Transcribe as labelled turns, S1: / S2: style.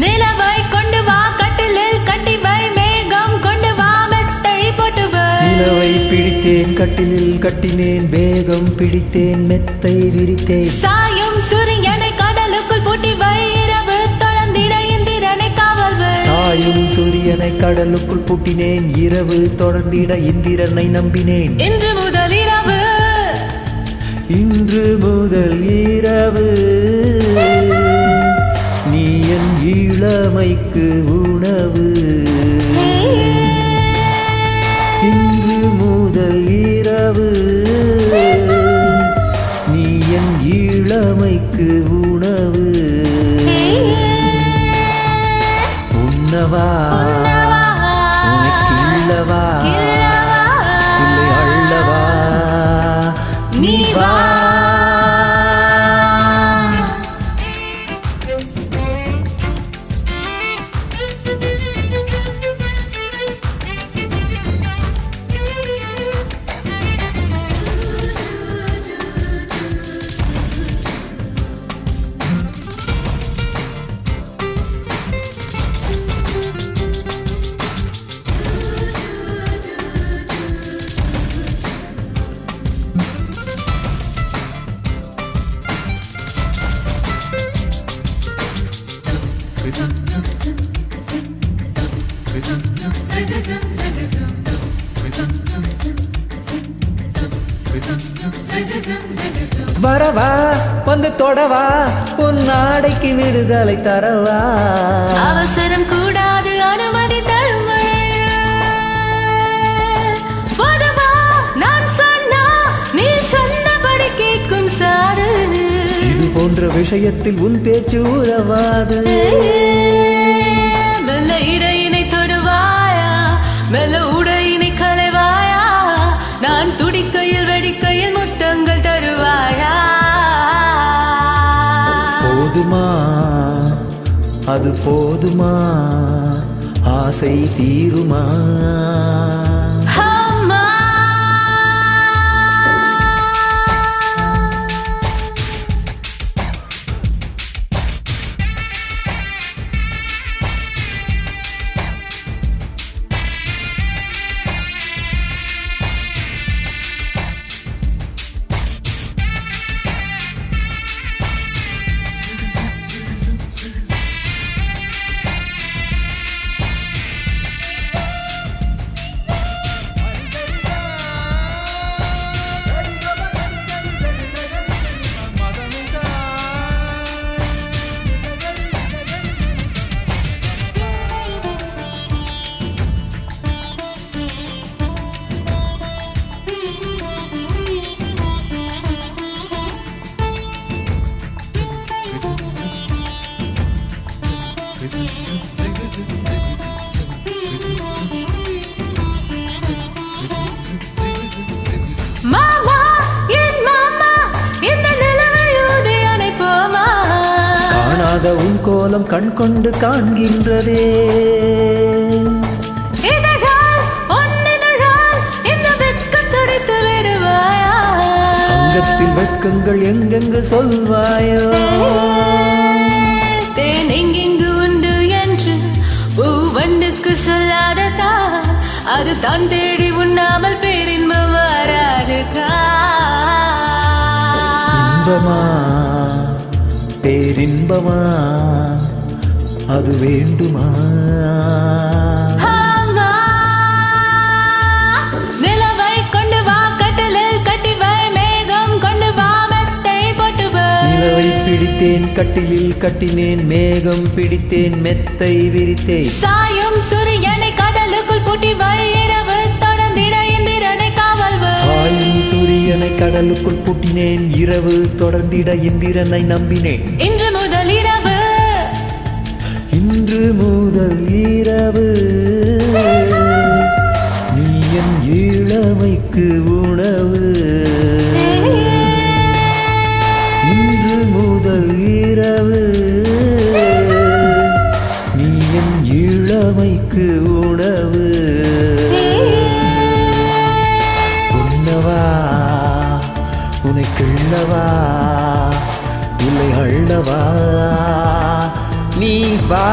S1: நிலவை கொண்டு வா கட்டிலில் கட்டி வை மேகம் கொண்டு வா மெத்தை போட்டு வை
S2: நிலவை பிடித்தேன் கட்டிலில் கட்டினேன் வேகம் பிடித்தேன் மெத்தை விரித்தேன்
S1: சாயும் சூரியனை கடலுக்குள் பூட்டி வை இரவு தொடர்ந்திட இந்திரனை காவல் வை
S2: சாயும் சூரியனை கடலுக்குள் பூட்டினேன் இரவு தொடர்ந்திட இந்திரனை நம்பினேன்
S1: இன்று முதல் இரவு
S2: நீ என் இளமைக்கு உணவு இன்று முதல் இரவு நீ என் இளமைக்கு உணவு உண்ணவா உனக்கு இல்லவா இல்லை அள்ளவா நீ வா வரவா வந்து தொடவா உன் நாடைக்கு விடுதலை தரவா
S1: அவசரம் கூடாது அனுமதி தருமை நான் சொன்னா நீ சொன்னபடி கேட்கும் சாது
S2: இது போன்ற விஷயத்தில் உன் பேச்சு உறவாது
S1: மெல்ல இடையினை தொடுவாயா மெல்ல உடையினை களைவாயா நான் துடிக்கையில் வெடிக்கையில் முத்தங்கள் தருவாயா
S2: போதுமா அது போதுமா ஆசை தீருமா
S1: மாமா என் மாமா இந்த நிலவையூதி அணைப்போமா
S2: காணாத உன் கோலம் கண் கொண்டு காண்கின்றதே
S1: இதழால் ஒன்னிதழால் இந்த வெட்கம் துடித்து விடுவாயா
S2: அங்கத்தில் வெட்கங்கள் எங்கெங்கு சொல்வாயோ
S1: தேன் எங்கெங்கு உண்டு என்று பூவண்டுக்கு சொல்லாததா அது தான் தேடி உண்ணாமல் பேரின்பம் வராதுக்கா
S2: இன்பமா பேரின்பமா அது வேண்டுமா
S1: நிலவை கொண்டு வா கட்டிலில் கட்டி வை மேகம் கொண்டு வா மெத்தை போட்டு வை
S2: நிலவை பிடித்தேன் கட்டிலில் கட்டினேன் மேகம் பிடித்தேன் மெத்தை விரித்தேன்
S1: சாயும் சூரியனை கடலுக்குள் பூட்டி வை இரவு தொடர்ந்திட இந்திரனை காவல் வை
S2: சாயும் சூரியனை கடலுக்குள் பூட்டினேன் இரவு தொடர்ந்திட இந்திரனை நம்பினேன்
S1: இன்று முதல் இரவு
S2: நீ என் இளமைக்கு உணவு இன்று முதல் இரவு நீ என் இளமைக்கு உணவு உண்ணவா அள்ளவா நீ வா